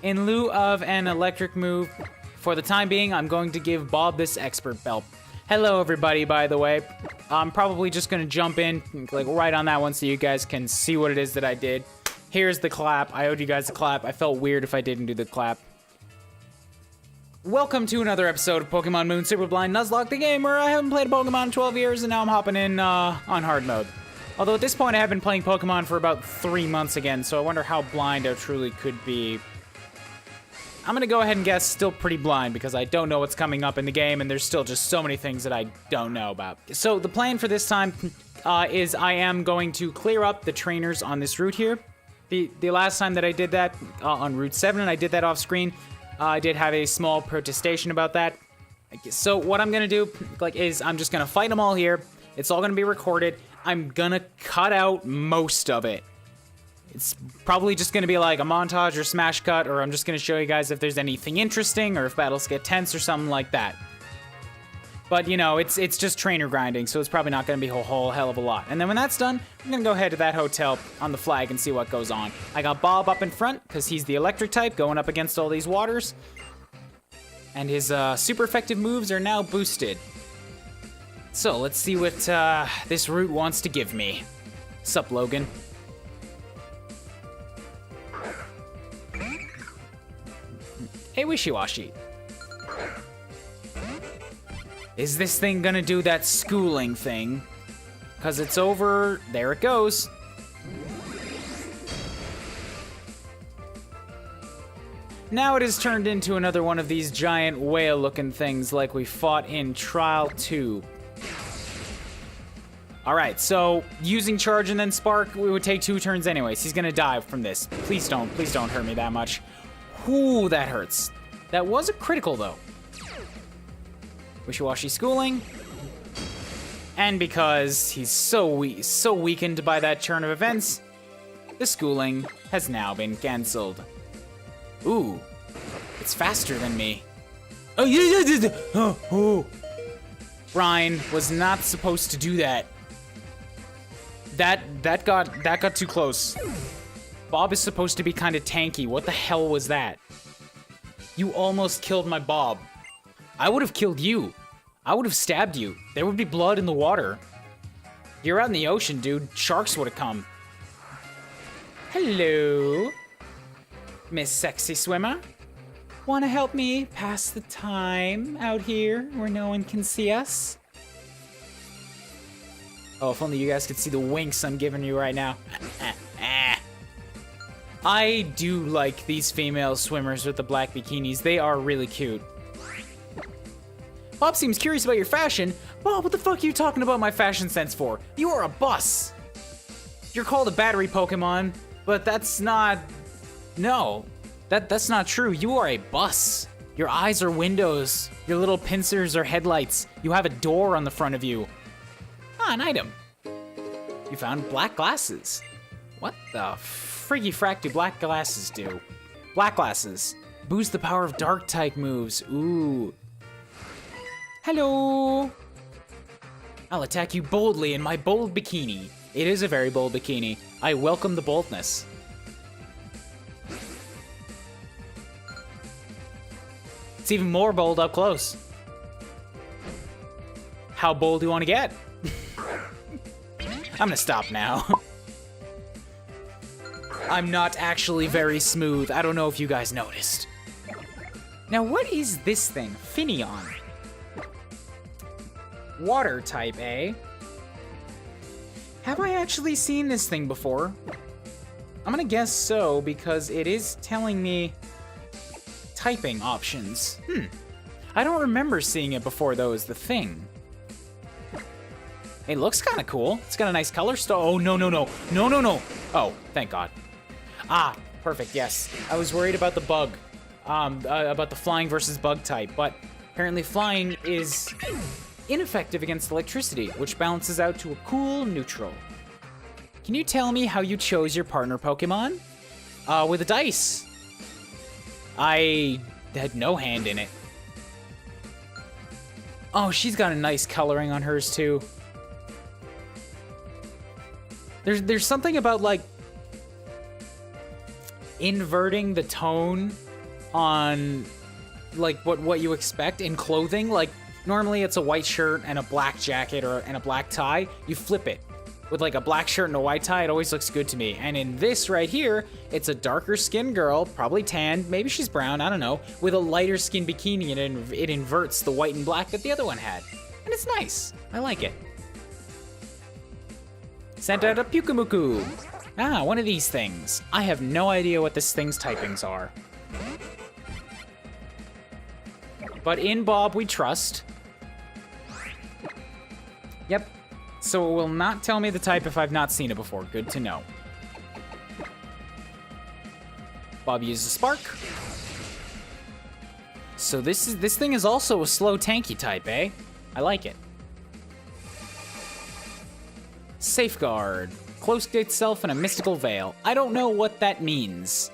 In lieu of an electric move, for the time being, I'm going to give Bob this expert belt. Hello, everybody, by the way. I'm probably just going to jump in, like, right on that one so you guys can see what it is that I did. Here's the clap. I owed you guys a clap. I felt weird if I didn't do the clap. Welcome to another episode of Pokemon Moon Super Blind Nuzlocke, the game where I haven't played a Pokemon in 12 years, and now I'm hopping in on hard mode. Although at this point, I have been playing Pokemon for about 3 months again, so I wonder how blind I truly could be. I'm gonna go ahead and guess still pretty blind because I don't know what's coming up in the game and there's still just so many things that I don't know about. So the plan for this time is I am going to clear up the trainers on this route here. The last time that I did that on Route 7 and I did that off screen, I did have a small protestation about that. So what I'm gonna do is I'm just gonna fight them all here. It's all gonna be recorded. I'm gonna cut out most of it. It's probably just going to be like a montage or smash cut, or I'm just going to show you guys if there's anything interesting or if battles get tense or something like that. But, you know, it's just trainer grinding, so it's probably not going to be a whole hell of a lot. And then when that's done, I'm going to go head to that hotel on the flag and see what goes on. I got Bob up in front, because he's the electric type, going up against all these waters. And his super effective moves are now boosted. So, let's see what this route wants to give me. Sup, Logan? Hey, Wishy-Washy. Is this thing gonna do that schooling thing? Because it's over. There it goes. Now it has turned into another one of these giant whale-looking things like we fought in Trial 2. Alright, so using Charge and then Spark, we would take 2 turns anyways. He's gonna die from this. Please don't hurt me that much. Ooh, that hurts. That was a critical, though. Wishy-Washy schooling. And because he's so weakened by that turn of events, the schooling has now been cancelled. Ooh, it's faster than me. Oh, yeah. Oh. Ryan was not supposed to do that. That got too close. Bob is supposed to be kind of tanky. What the hell was that? You almost killed my Bob. I would have killed you. I would have stabbed you. There would be blood in the water. You're out in the ocean, dude. Sharks would have come. Hello, Miss Sexy Swimmer. Wanna help me pass the time out here where no one can see us? Oh, if only you guys could see the winks I'm giving you right now. I do like these female swimmers with the black bikinis. They are really cute. Bob seems curious about your fashion. Bob, what the fuck are you talking about my fashion sense for? You are a bus. You're called a battery Pokemon, but that's not... No, that's not true. You are a bus. Your eyes are windows. Your little pincers are headlights. You have a door on the front of you. Ah, an item. You found black glasses. What the friggy frack do black glasses do? Black glasses. Boost the power of dark type moves. Ooh. Hello. I'll attack you boldly in my bold bikini. It is a very bold bikini. I welcome the boldness. It's even more bold up close. How bold do you want to get? I'm gonna stop now. I'm not actually very smooth. I don't know if you guys noticed. Now, what is this thing? Finneon. Water type, eh? Have I actually seen this thing before? I'm gonna guess so, because it is telling me typing options. I don't remember seeing it before, though, is the thing. It looks kind of cool. It's got a nice color. Oh, no. Oh, thank God. Ah, perfect, yes. I was worried about the bug, about the flying versus bug type, but apparently flying is ineffective against electricity, which balances out to a cool neutral. Can you tell me how you chose your partner Pokemon? With a dice. I had no hand in it. Oh, she's got a nice coloring on hers, too. There's something about, like, inverting the tone on like what you expect in clothing. Like normally it's a white shirt and a black jacket and a black tie. You flip it with like a black shirt and a white tie. It always looks good to me. And in this right here, it's a darker skinned girl, probably tan, maybe she's brown, I don't know, with a lighter skin bikini, and it inverts the white and black that the other one had. And it's nice. I like it. Sent out a Pyukumuku. Ah, one of these things. I have no idea what this thing's typings are. But in Bob we trust. Yep. So it will not tell me the type if I've not seen it before. Good to know. Bob uses Spark. So this thing is also a slow tanky type, eh? I like it. Safeguard. Cloaked itself in a mystical veil. I don't know what that means,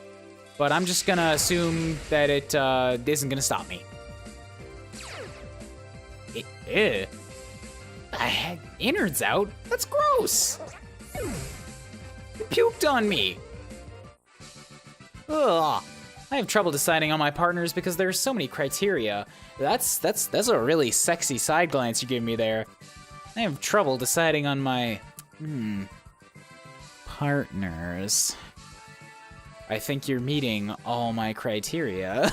but I'm just gonna assume that it isn't gonna stop me. Ew. I had innards out? That's gross. You puked on me. Ugh. I have trouble deciding on my partners because there are so many criteria. That's a really sexy side glance you gave me there. I have trouble deciding on my partners. I think you're meeting all my criteria.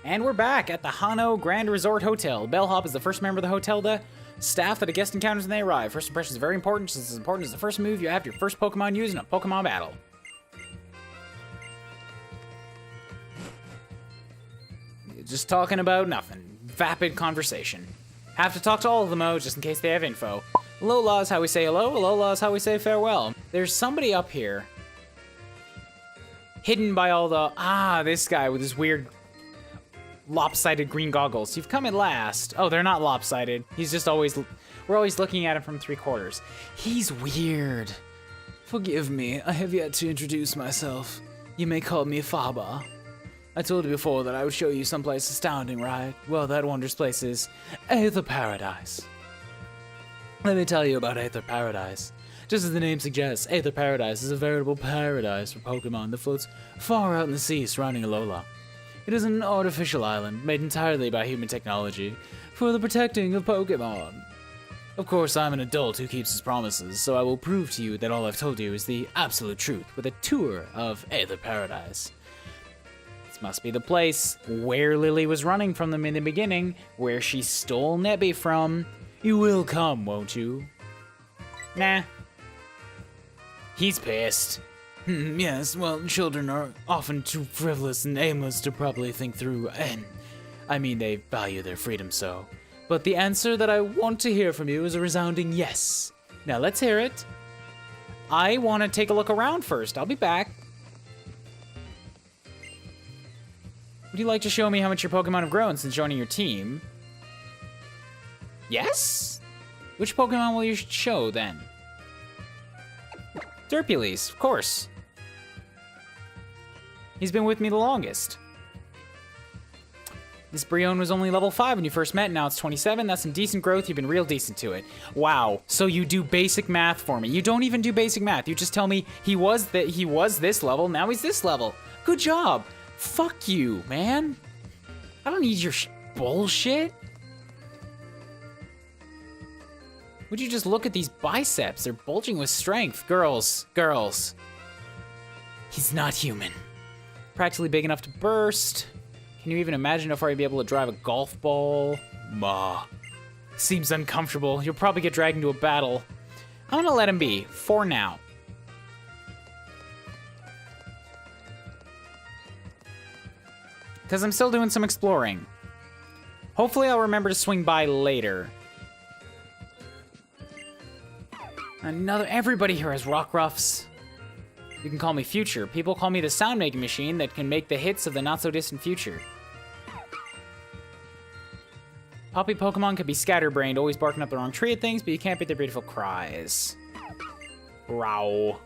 And we're back at the Hano Grand Resort Hotel. Bellhop is the first member of the hotel staff that a guest encounters when they arrive. First impression is very important, just as important as the first move you have your first Pokemon used in a Pokemon battle. Just talking about nothing. Vapid conversation. Have to talk to all of them, though, just in case they have info. Alola is how we say hello. Alola is how we say farewell. There's somebody up here. Hidden by all the... this guy with his weird... lopsided green goggles. You've come at last. Oh, they're not lopsided. He's just always... We're always looking at him from 3/4. He's weird. Forgive me. I have yet to introduce myself. You may call me Faba. I told you before that I would show you someplace astounding, right? Well, that wondrous place is Aether Paradise. Let me tell you about Aether Paradise. Just as the name suggests, Aether Paradise is a veritable paradise for Pokemon that floats far out in the sea surrounding Alola. It is an artificial island made entirely by human technology for the protecting of Pokemon. Of course, I'm an adult who keeps his promises, so I will prove to you that all I've told you is the absolute truth with a tour of Aether Paradise. This must be the place where Lily was running from them in the beginning, where she stole Nebby from. You will come, won't you? Nah. He's pissed. Yes, well, children are often too frivolous and aimless to properly think through, and I mean they value their freedom so. But the answer that I want to hear from you is a resounding yes. Now let's hear it. I want to take a look around first. I'll be back. Would you like to show me how much your Pokemon have grown since joining your team? Yes? Which Pokemon will you show then? Derpules, of course. He's been with me the longest. This Brion was only level 5 when you first met, now it's 27. That's some decent growth, you've been real decent to it. Wow, so you do basic math for me. You don't even do basic math, you just tell me he was this level, now he's this level. Good job. Fuck you, man. I don't need your bullshit. Would you just look at these biceps? They're bulging with strength. Girls. He's not human. Practically big enough to burst. Can you even imagine how far you'd be able to drive a golf ball? Ma. Seems uncomfortable. You'll probably get dragged into a battle. I'm gonna let him be, for now. Because I'm still doing some exploring. Hopefully I'll remember to swing by later. Everybody here has rock ruffs. You can call me Future. People call me the sound-making machine that can make the hits of the not-so-distant future. Puppy Pokemon can be scatterbrained, always barking up the wrong tree at things, but you can't beat their beautiful cries. Row.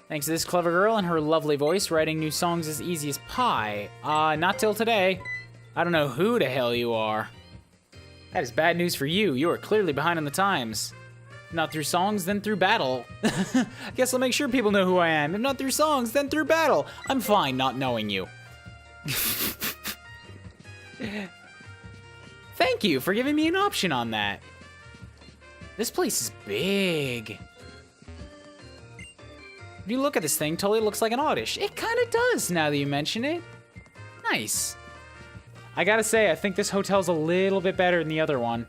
Thanks to this clever girl and her lovely voice, writing new songs as easy as pie. Not till today. I don't know who the hell you are. That is bad news for you. You are clearly behind on the times. If not through songs, then through battle. I guess I'll make sure people know who I am. If not through songs, then through battle. I'm fine not knowing you. Thank you for giving me an option on that. This place is big. If you look at this thing, totally looks like an oddish. It kind of does now that you mention it. Nice. I gotta say, I think this hotel's a little bit better than the other one.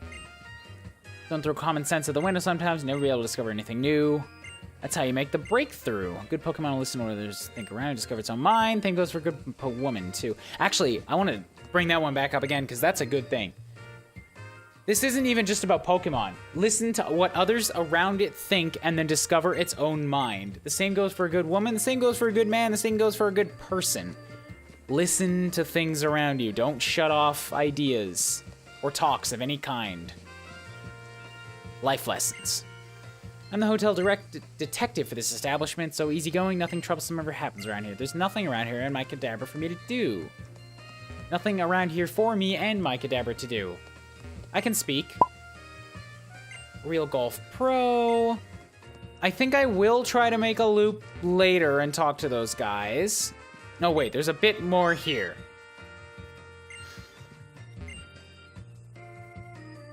Don't throw common sense at the window sometimes, never be able to discover anything new. That's how you make the breakthrough. A good Pokemon will listen to what others think around and discover its own mind. Same goes for a good woman, too. Actually, I want to bring that one back up again, because that's a good thing. This isn't even just about Pokemon. Listen to what others around it think and then discover its own mind. The same goes for a good woman, the same goes for a good man, the same goes for a good person. Listen to things around you. Don't shut off ideas or talks of any kind. Life lessons. I'm the hotel detective for this establishment, so easygoing, nothing troublesome ever happens around here. There's nothing around here and my Kadabra for me to do. Nothing around here for me and my Kadabra to do. I can speak. Real Golf Pro. I think I will try to make a loop later and talk to those guys. No, wait, there's a bit more here.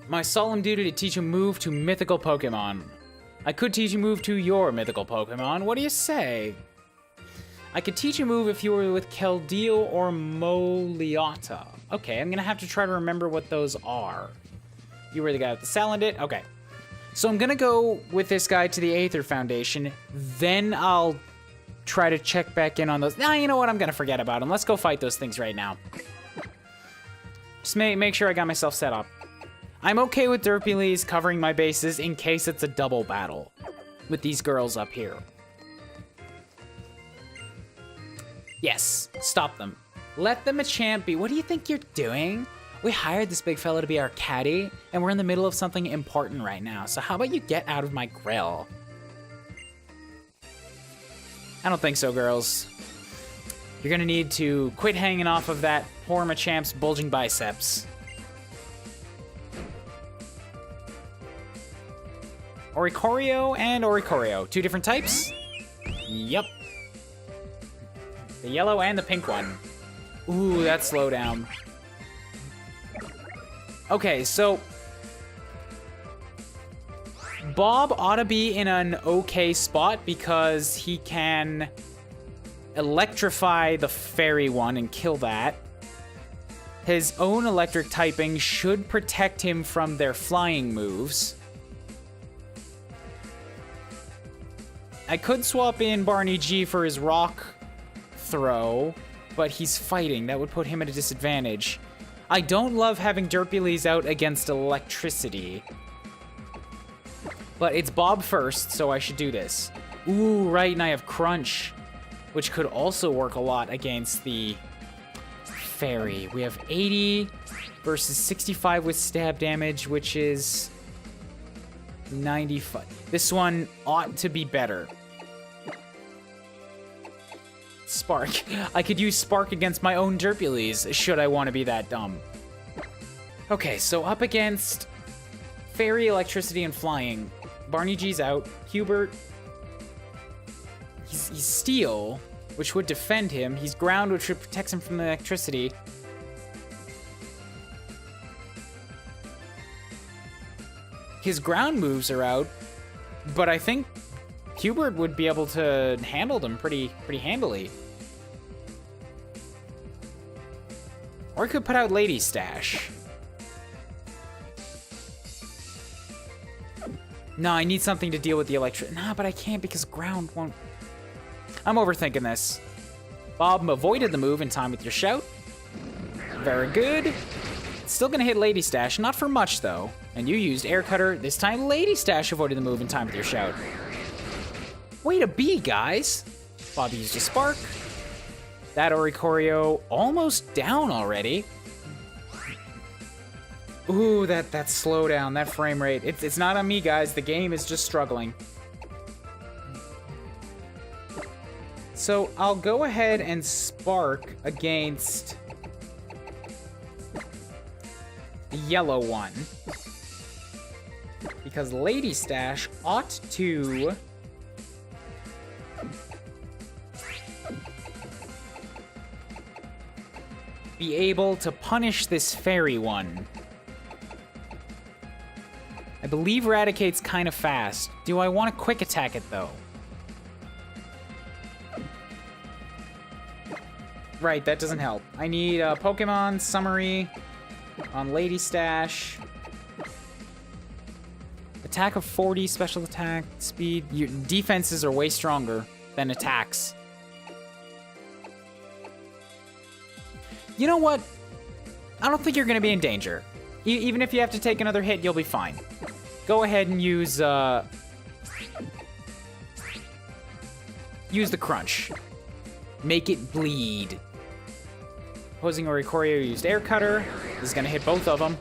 My solemn duty to teach a move to mythical Pokemon. I could teach a move to your mythical Pokemon. What do you say? I could teach a move if you were with Keldeo or Moliata. Okay, I'm gonna have to try to remember what those are. You were the guy with the Salandit? Okay. So I'm gonna go with this guy to the Aether Foundation, then I'll try to check back in on those. Nah, you know what? I'm gonna forget about them. Let's go fight those things right now. Just make sure I got myself set up. I'm okay with Derpylees covering my bases in case it's a double battle with these girls up here. Yes, stop them. Let them a champ be. What do you think you're doing? We hired this big fella to be our caddy, and we're in the middle of something important right now, so how about you get out of my grill? I don't think so, girls. You're gonna need to quit hanging off of that poor Machamp's bulging biceps. Oricorio and Oricorio. Two different types? Yep. The yellow and the pink one. Ooh, that slowdown. Okay, so Bob ought to be in an okay spot because he can electrify the fairy one and kill that. His own electric typing should protect him from their flying moves. I could swap in Barney G for his rock throw, but he's fighting. That would put him at a disadvantage. I don't love having Derpylees out against electricity. But it's Bob first, so I should do this. Ooh, right, and I have Crunch, which could also work a lot against the Fairy. We have 80 versus 65 with stab damage, which is 95. This one ought to be better. Spark. I could use Spark against my own Derpylees, should I want to be that dumb. Okay, so up against Fairy, Electricity, and Flying. Barney G's out. Hubert. He's Steel, which would defend him. He's Ground, which would protect him from the electricity. His ground moves are out, but I think Hubert would be able to handle them pretty handily. Or he could put out Lady Stash. No, I need something to deal with the electric. Nah, but I can't because ground won't. I'm overthinking this. Bob avoided the move in time with your shout. Very good. Still gonna hit Lady Stash, not for much though. And you used Air Cutter. This time Lady Stash avoided the move in time with your shout. Way to be, guys. Bob used a Spark. That Oricorio almost down already. Ooh, that slowdown, that frame rate. It's not on me, guys. The game is just struggling. So I'll go ahead and Spark against the yellow one. Because Lady Stash ought to... be able to punish this fairy one. I believe Raticate's kind of fast. Do I want to quick attack it, though? Right, that doesn't help. I need a Pokemon summary on Lady Stash. Attack of 40, special attack, speed. Your defenses are way stronger than attacks. You know what? I don't think you're going to be in danger. Even if you have to take another hit, you'll be fine. Go ahead and use use the crunch. Make it bleed. Opposing Oricorio used Air Cutter. This is going to hit both of them.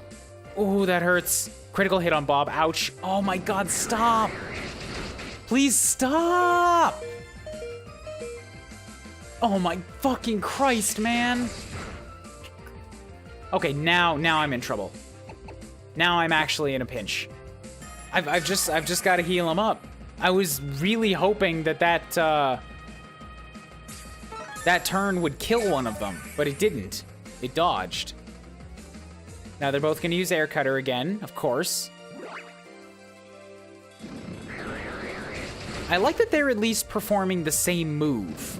Ooh, that hurts. Critical hit on Bob. Ouch. Oh my god, stop. Please stop. Oh my fucking Christ, man. Okay, now I'm in trouble. Now I'm actually in a pinch. I've just got to heal him up. I was really hoping that turn would kill one of them, but it didn't. It dodged. Now they're both going to use Air Cutter again, of course. I like that they're at least performing the same move,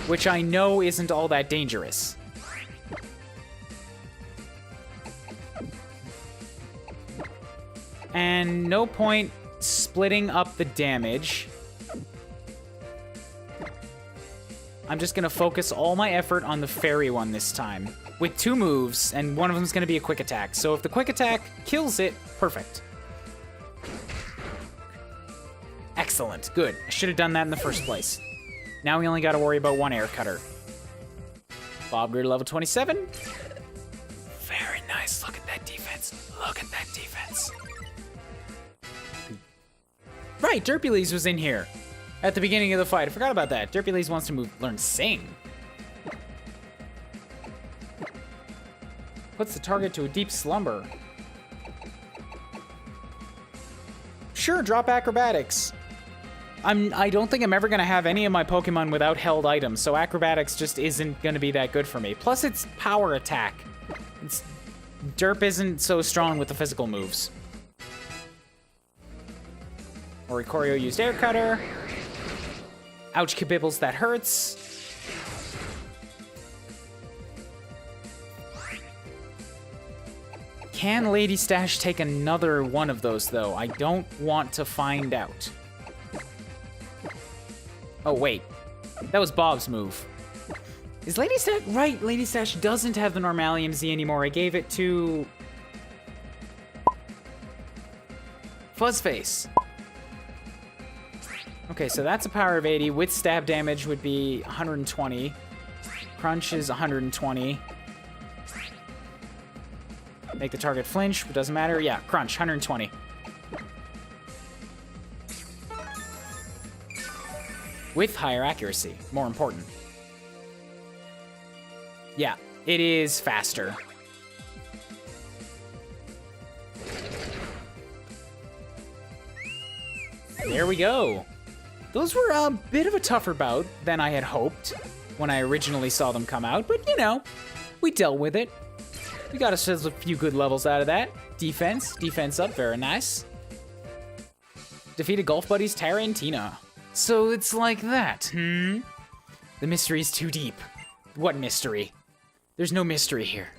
which I know isn't all that dangerous. And no point splitting up the damage. I'm just going to focus all my effort on the fairy one this time. With 2 moves, and one of them is going to be a quick attack. So if the quick attack kills it, perfect. Excellent. Good. I should have done that in the first place. Now we only got to worry about 1 Air Cutter. Bob grew to level 27. Very nice. Look at that defense. Look at that defense. Right, Derpulese was in here at the beginning of the fight. I forgot about that. Derpulese wants to learn Sing. Puts the target to a deep slumber. Sure, drop Acrobatics. I don't think I'm ever going to have any of my Pokemon without held items, so Acrobatics just isn't going to be that good for me. Plus, it's power attack. Derp isn't so strong with the physical moves. Oricorio used Air Cutter. Ouch, Kabibbles, that hurts. Can Lady Stash take another one of those, though? I don't want to find out. Oh, wait. That was Bob's move. Is Lady Stash... Right, Lady Stash doesn't have the Normalium Z anymore. I gave it to... Fuzzface. Okay, so that's a power of 80. With stab damage would be 120. Crunch is 120. Make the target flinch, but doesn't matter. Yeah, crunch, 120. With higher accuracy, more important. Yeah, it is faster. There we go. Those were a bit of a tougher bout than I had hoped when I originally saw them come out, but you know, we dealt with it. We got ourselves a few good levels out of that. Defense up, very nice. Defeated Golf Buddies Tara and Tina. So it's like that, The mystery is too deep. What mystery? There's no mystery here.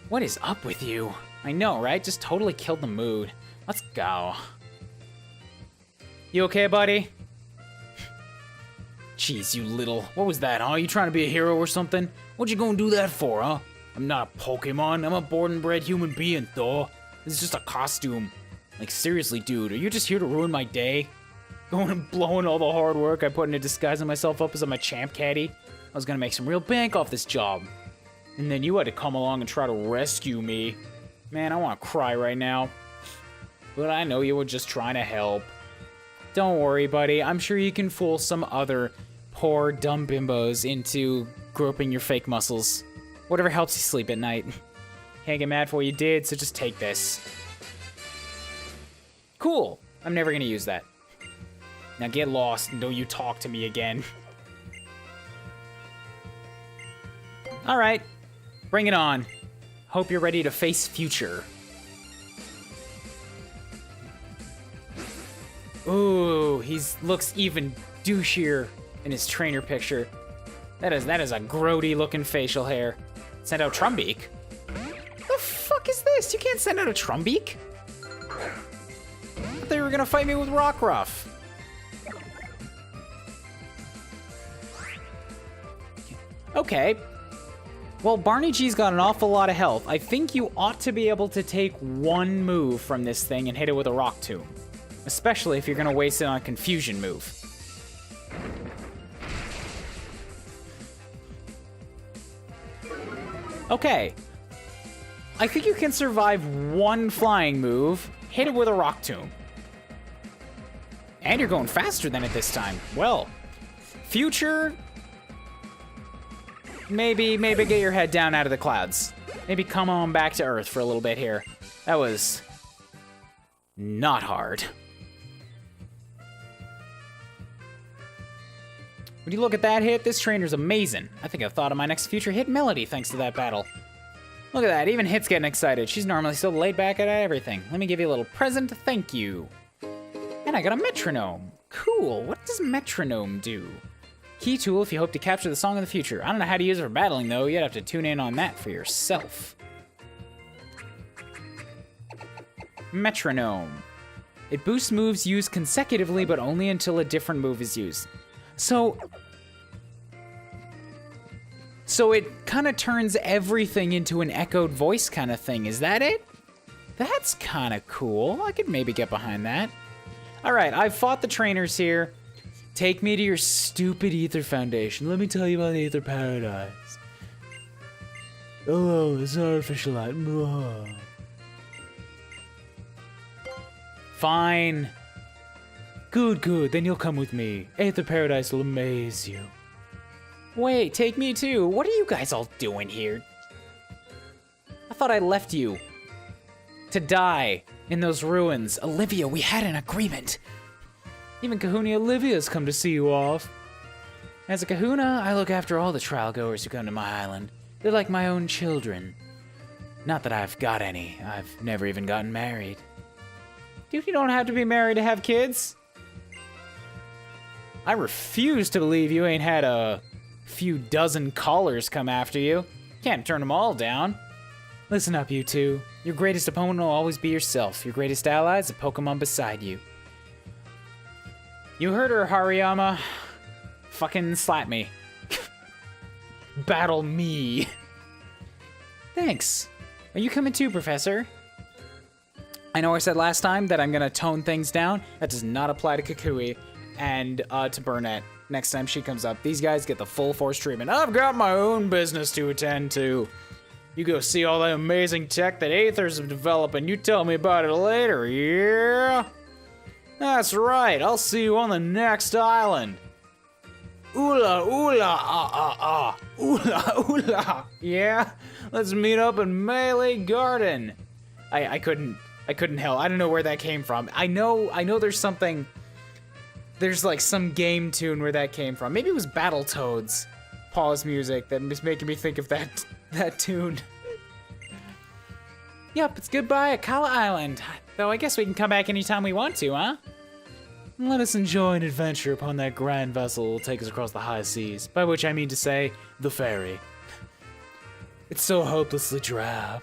What is up with you? I know, right? Just totally killed the mood. Let's go. You okay, buddy? Jeez, you little... What was that, huh? You trying to be a hero or something? What you gonna do that for, huh? I'm not a Pokemon. I'm a born and bred human being, though. This is just a costume. Like, seriously, dude, are you just here to ruin my day? Going and blowing all the hard work I put into disguising myself up as I'm a champ caddy? I was gonna make some real bank off this job. And then you had to come along and try to rescue me. Man, I want to cry right now. But I know you were just trying to help. Don't worry, buddy. I'm sure you can fool some other poor, dumb bimbos into groping your fake muscles. Whatever helps you sleep at night. Can't get mad for what you did, so just take this. Cool. I'm never gonna use that. Now get lost and don't you talk to me again. Alright. Bring it on. Hope you're ready to face future. Ooh, he looks even douchier in his trainer picture. That is a grody looking facial hair. Send out Trumbeak? The fuck is this? You can't send out a Trumbeak? I thought you were gonna fight me with Rockruff. Okay. Well, Barney G's got an awful lot of health. I think you ought to be able to take one move from this thing and hit it with a Rock Tomb. Especially if you're gonna waste it on a Confusion move. Okay. I think you can survive one flying move, hit it with a Rock Tomb. And you're going faster than it this time. Well, future... Maybe get your head down out of the clouds. Maybe come on back to Earth for a little bit here. That was... not hard. When you look at that hit, this trainer's amazing. I think I've thought of my next future hit Melody thanks to that battle. Look at that, even Hit's getting excited. She's normally so laid back at everything. Let me give you a little present, thank you. And I got a metronome. Cool, what does metronome do? Key tool if you hope to capture the song in the future. I don't know how to use it for battling though, you'd have to tune in on that for yourself. Metronome. It boosts moves used consecutively, but only until a different move is used. So it kind of turns everything into an echoed voice kind of thing. Is that it? That's kind of cool. I could maybe get behind that. All right, I've fought the trainers here. Take me to your stupid Aether Foundation. Let me tell you about the Aether Paradise. Oh, it's artificial light. Oh. Fine. Good. Then you'll come with me. Aether Paradise will amaze you. Wait, take me too. What are you guys all doing here? I thought I left you to die in those ruins. Olivia, we had an agreement. Even Kahuna Olivia's come to see you off. As a Kahuna, I look after all the trial goers who come to my island. They're like my own children. Not that I've got any. I've never even gotten married. Dude, you don't have to be married to have kids. I refuse to believe you ain't had a few dozen callers come after you. Can't turn them all down. Listen up, you two. Your greatest opponent will always be yourself. Your greatest ally is a Pokemon beside you. You heard her, Hariyama. Fucking slap me. Battle me. Thanks. Are you coming too, Professor? I know I said last time that I'm gonna tone things down. That does not apply to Kukui and to Burnett. Next time she comes up, these guys get the full force treatment. I've got my own business to attend to. You go see all the amazing tech that Aethers have developed and you tell me about it later, yeah? That's right, I'll see you on the next island. Oola, oola, oola, oola. Yeah, let's meet up in Melee Garden. I couldn't help. I don't know where that came from. I know there's something. There's like some game tune where that came from. Maybe it was Battletoads, Paul's music that was making me think of that tune. Yep, it's goodbye Akala Island. Though I guess we can come back anytime we want to, huh? Let us enjoy an adventure upon that grand vessel that will take us across the high seas. By which I mean to say, the ferry. It's so hopelessly drab.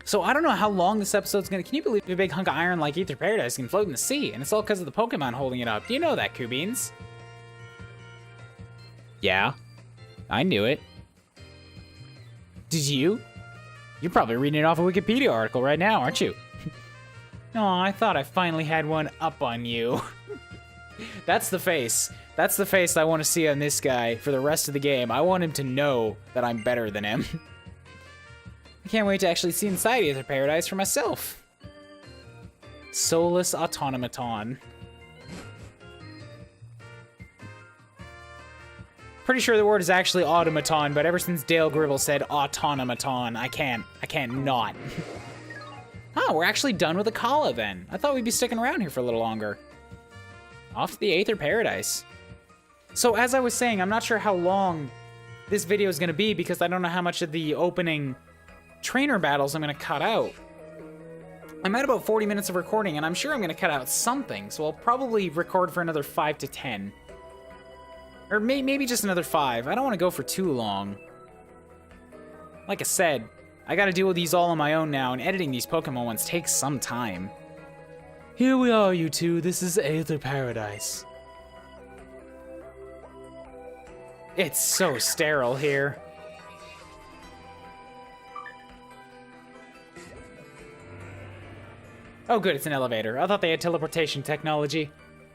So I don't know how long this episode's gonna... Can you believe a big hunk of iron like Aether Paradise can float in the sea? And it's all because of the Pokemon holding it up. Do you know that, Kubines? Yeah, I knew it. Did you? You're probably reading it off a Wikipedia article right now, aren't you? Aw, I thought I finally had one up on you. That's the face. That's the face I want to see on this guy for the rest of the game. I want him to know that I'm better than him. I can't wait to actually see inside Aether Paradise for myself. Soulless Automaton. Pretty sure the word is actually automaton, but ever since Dale Gribble said automaton, I can't not. Oh, we're actually done with the Kala then. I thought we'd be sticking around here for a little longer. Off to the Aether Paradise. So as I was saying, I'm not sure how long this video is gonna be because I don't know how much of the opening trainer battles I'm gonna cut out. I'm at about 40 minutes of recording, and I'm sure I'm gonna cut out something, so I'll probably record for another 5 to 10. Or maybe just another 5. I don't want to go for too long. Like I said, I gotta deal with these all on my own now, and editing these Pokemon ones takes some time. Here we are, you two. This is Aether Paradise. It's so sterile here. Oh good, it's an elevator. I thought they had teleportation technology.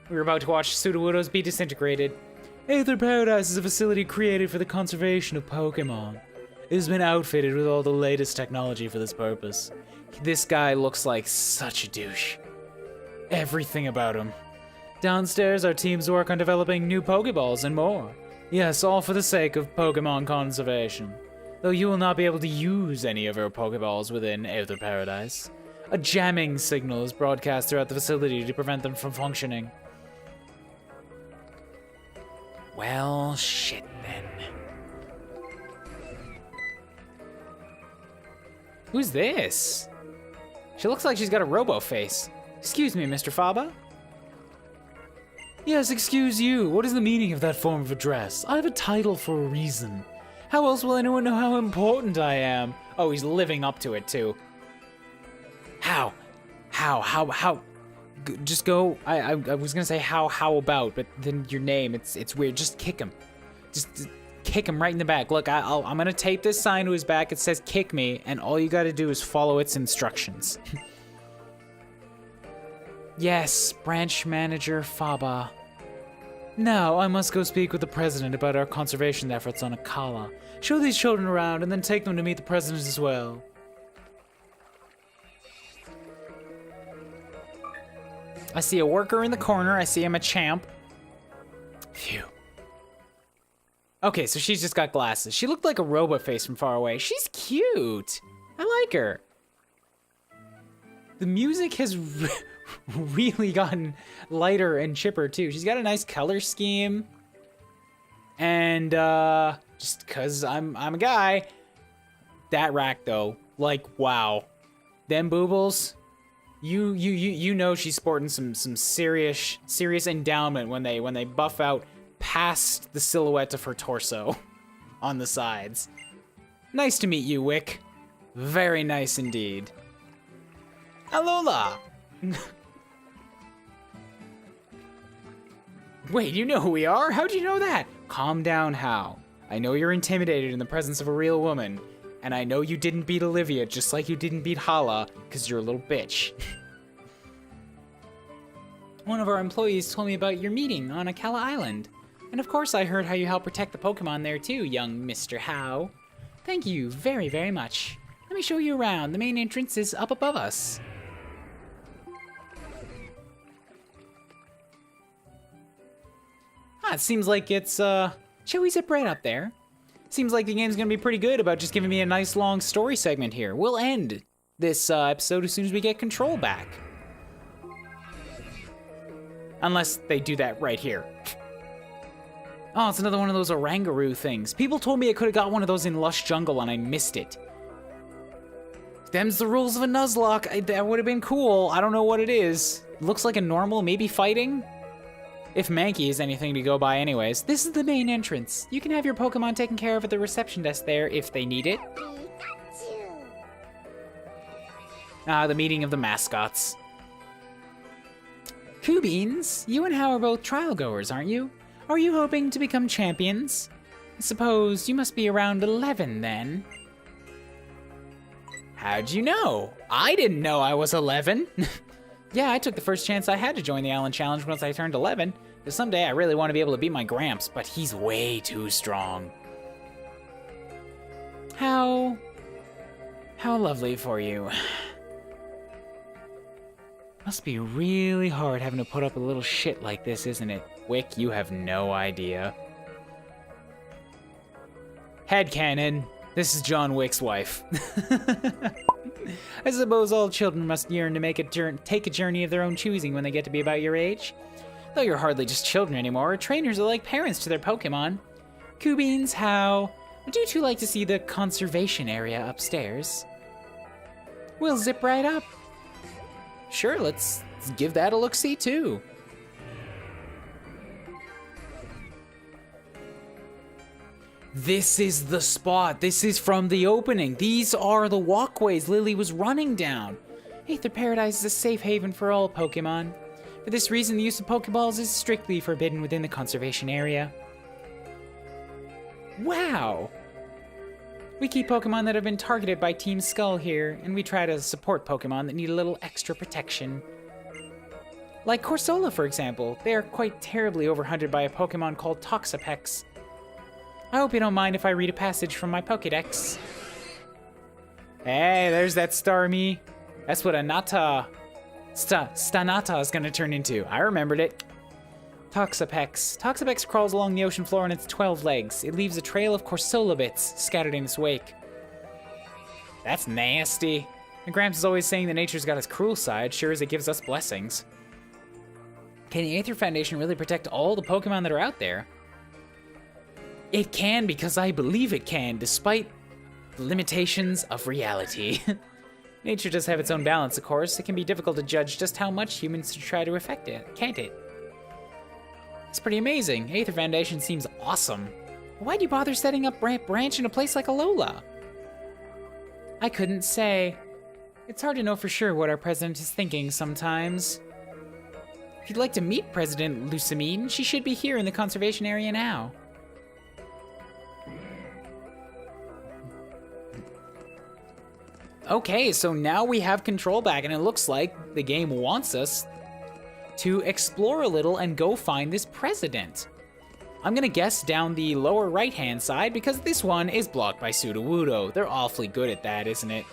We were about to watch Sudowoodos be disintegrated. Aether Paradise is a facility created for the conservation of Pokemon. It has been outfitted with all the latest technology for this purpose. This guy looks like such a douche. Everything about him. Downstairs, our teams work on developing new Pokeballs and more. Yes, all for the sake of Pokemon conservation. Though you will not be able to use any of our Pokeballs within Aether Paradise. A jamming signal is broadcast throughout the facility to prevent them from functioning. Well, shit then. Who's this? She looks like she's got a robo face. Excuse me, Mr. Faba? Yes, excuse you. What is the meaning of that form of address? I have a title for a reason. How else will anyone know how important I am? Oh, he's living up to it, too. How? Just go. I was gonna say how about, but then your name, it's weird. Just kick him. Just kick him right in the back. Look, I'm gonna tape this sign to his back. It says kick me, and all you gotta do is follow its instructions. Yes, branch manager Faba. Now, I must go speak with the president about our conservation efforts on Akala. Show these children around, and then take them to meet the president as well. I see a worker in the corner. I see him a champ. Phew. Okay, so she's just got glasses. She looked like a robot face from far away. She's cute. I like her. The music has really gotten lighter and chipper too. She's got a nice color scheme. And just cause I'm a guy. That rack though, like wow. Them boobles. You know she's sporting some serious endowment when they buff out past the silhouette of her torso on the sides. Nice to meet you, Wick. Very nice indeed. Alola! Wait, you know who we are? How'd you know that? Calm down, Hao. I know you're intimidated in the presence of a real woman, and I know you didn't beat Olivia just like you didn't beat Hala, because you're a little bitch. One of our employees told me about your meeting on Akala Island. And of course I heard how you help protect the Pokemon there too, young Mr. Hao. Thank you very, very much. Let me show you around. The main entrance is up above us. It seems like it's, shall we zip right up there? Seems like the game's gonna be pretty good about just giving me a nice long story segment here. We'll end this episode as soon as we get control back. Unless they do that right here. Oh, it's another one of those Orangaroo things. People told me I could have got one of those in Lush Jungle and I missed it. Them's the rules of a Nuzlocke. That would have been cool. I don't know what it is. Looks like a normal, maybe fighting? If Mankey is anything to go by anyways. This is the main entrance. You can have your Pokemon taken care of at the reception desk there if they need it. The meeting of the mascots. Coobins, you and Hao are both trial goers, aren't you? Are you hoping to become champions? I suppose you must be around 11 then. How'd you know? I didn't know I was 11. Yeah, I took the first chance I had to join the Island Challenge once I turned 11. Because someday I really want to be able to beat my Gramps, but he's way too strong. How lovely for you. Must be really hard having to put up with little shit like this, isn't it? Wick, you have no idea. Headcanon. This is John Wick's wife. I suppose all children must yearn to take a journey of their own choosing when they get to be about your age. Though you're hardly just children anymore, trainers are like parents to their Pokemon. Coobines, how? Would you two like to see the conservation area upstairs? We'll zip right up. Sure, let's give that a look-see too. This is the spot. This is from the opening. These are the walkways Lily was running down. Aether Paradise is a safe haven for all Pokemon. For this reason, the use of Pokeballs is strictly forbidden within the conservation area. Wow! We keep Pokemon that have been targeted by Team Skull here, and we try to support Pokemon that need a little extra protection. Like Corsola, for example. They are quite terribly overhunted by a Pokemon called Toxapex. I hope you don't mind if I read a passage from my Pokédex. Hey, there's that Starmie. That's what a Stanata is gonna turn into. I remembered it. Toxapex. Toxapex crawls along the ocean floor on its 12 legs. It leaves a trail of Corsola bits scattered in its wake. That's nasty. And Gramps is always saying that nature's got its cruel side, sure as it gives us blessings. Can the Aether Foundation really protect all the Pokemon that are out there? It can, because I believe it can, despite the limitations of reality. Nature does have its own balance, of course. It can be difficult to judge just how much humans should try to affect it, can't it? It's pretty amazing. Aether Foundation seems awesome. Why'd you bother setting up branch in a place like Alola? I couldn't say. It's hard to know for sure what our president is thinking sometimes. If you'd like to meet President Lusamine, she should be here in the conservation area now. Okay, so now we have control back, and it looks like the game wants us to explore a little and go find this president. I'm gonna guess down the lower right-hand side, because this one is blocked by Sudowoodo. They're awfully good at that, isn't it?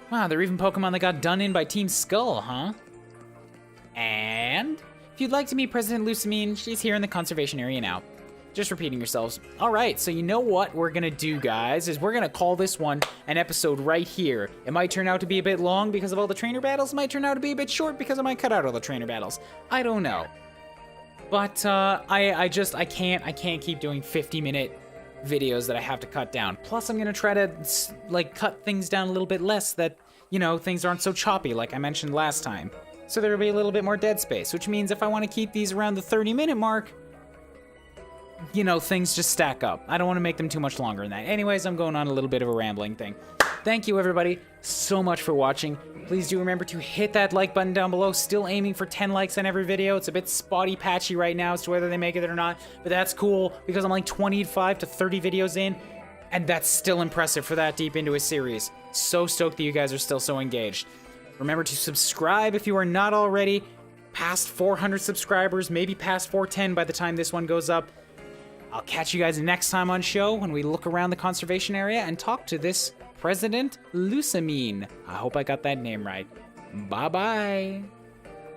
Wow, they're even Pokemon that got done in by Team Skull, huh? And if you'd like to meet President Lusamine, she's here in the conservation area now. Just repeating yourselves. All right, so you know what we're gonna do, guys, is we're gonna call this one an episode right here. It might turn out to be a bit long because of all the trainer battles. It might turn out to be a bit short because I might cut out all the trainer battles. I don't know. But I can't keep doing 50-minute videos that I have to cut down. Plus, I'm gonna try to like cut things down a little bit less, that, you know, things aren't so choppy like I mentioned last time. So there'll be a little bit more dead space, which means if I want to keep these around the 30-minute mark, you know, things just stack up. I don't want to make them too much longer than that. Anyways, I'm going on a little bit of a rambling thing. Thank you, everybody, so much for watching. Please do remember to hit that like button down below. Still aiming for 10 likes on every video. It's a bit spotty patchy right now as to whether they make it or not, but that's cool because I'm like 25 to 30 videos in, and that's still impressive for that deep into a series. So stoked that you guys are still so engaged. Remember to subscribe if you are not already. Past 400 subscribers, maybe past 410 by the time this one goes up. I'll catch you guys next time on show when we look around the conservation area and talk to this President Lusamine. I hope I got that name right. Bye-bye.